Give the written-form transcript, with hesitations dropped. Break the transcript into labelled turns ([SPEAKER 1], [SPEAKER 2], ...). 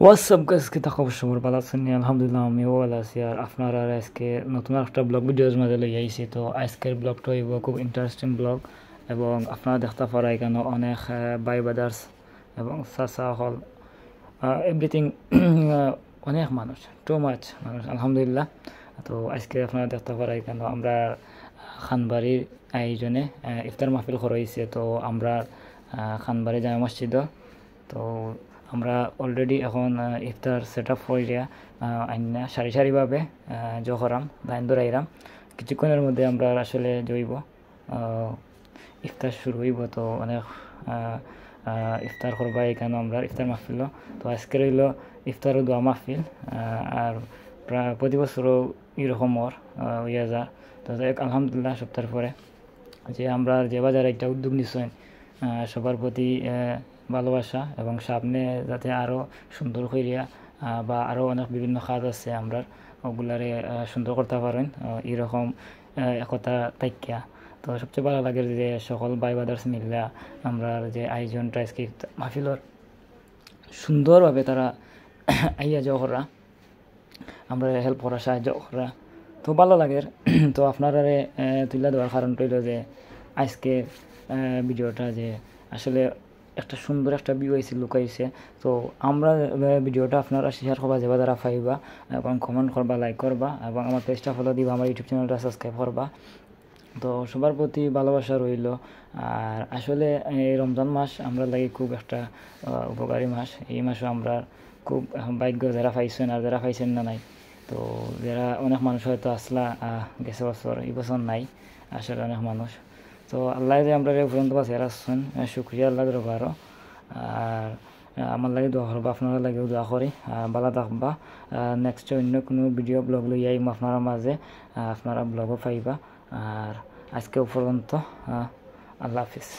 [SPEAKER 1] WhatsApp guys, কি থাকা অবশ্যই ভালো আছেন? আলহামদুলিল্লাহ আমিও ভালো আছি। আর আপনারা আজকে নতুন একটা ব্লগ ভিডিওর মাঝে লই আইছি। তো আজকের ব্লগটা হইব খুব ইন্টারেস্টিং ব্লগ, এবং আপনারা দেখতে পারা এখানে অনেক বাই ব্রাদার্স এবং চাচা হল এভরিথিং অনেক মানুষ, টু মাচ মানুষ আলহামদুলিল্লাহ। তো আজকে আপনারা দেখতে পারা এখানে আমরা খানবাড়ির আয়োজনে ইফতার মাহফিল করা হয়েছে। তো আমরা খানবাড়ি জামে মসজিদ, তো আমরা অলরেডি এখন ইফতার সেট আপ করিয়া আইনা সারি সারিভাবে জহরাম লাইন ধরাইরাম। কিছুক্ষণের মধ্যে আমরা আসলে জইব ইফতার শুরু হইব। তো অনেক ইফতার করবা এখানে আমরা ইফতার মাহফিল। তো আজকের হইল ইফতার ও দোয়া মাহফিল। আর প্রায় প্রতি বছরও এরকমর হইয়া যায়। তো আলহামদুলিল্লাহ সপ্তাহের পরে যে আমরা যে বাজারে একটা উদ্যোগ নিচ্ছেন, সবার প্রতি ভালোবাসা এবং সামনে যাতে আরও সুন্দর করিয়া বা আরও অনেক বিভিন্ন কাজ আছে আমরা ওগুলারে সুন্দর করতে পারেন, এরকম একতা তাইকিয়া। তো সবচেয়ে ভালো লাগে যে সকল বাই ব্রাদার্স মিল্লা আমরা যে আয়োজনটা আজকে মাহফিলর সুন্দরভাবে তারা আইয়া যাওয়া করা, আমরা হেল্প করা, সাহায্য করা, তো ভালো লাগে। তো আপনারা তুলে দেওয়ার কারণ রইল যে আজকে ভিডিওটা যে আসলে একটা সুন্দর একটা ভিউ হয়েছে, লুকাইছে। তো আমরা ভিডিওটা আপনারা শেয়ার করবা যাবা যারা পাইবা, এবং কমেন্ট করবা, লাইক করবা, এবং আমার পেজটা ফলো দিবা, আমার ইউটিউব চ্যানেলটা সাবস্ক্রাইব করবা। তো সবার প্রতি ভালোবাসা রইল। আর আসলে এই রমজান মাস আমরা লাগে খুব একটা উপকারী মাস। এই মাসও আমরা খুব ভাগ্য যারা পাইছেন, আর যারা পাইছেন না নাই। তো যারা অনেক মানুষ হয়তো আসলা গেছে বছর, এই বছর নাই আসলে অনেক মানুষ। তো আল্লাহ যে আমরা পর্যন্ত বাঁচিয়ে রাখছেন, শুক্রিয়া আল্লাহ দরবারও। আর আমার লাগে দোয়া করবা, আপনারা লাগেও দোয়া করি, ভালো থাকবা। নেক্সট অন্য কোনো ভিডিও ব্লগ লই আইম আপনারা মাঝে, আপনারা ব্লগও পাইবা। আর আজকে পর্যন্ত আল্লাহ হাফিজ।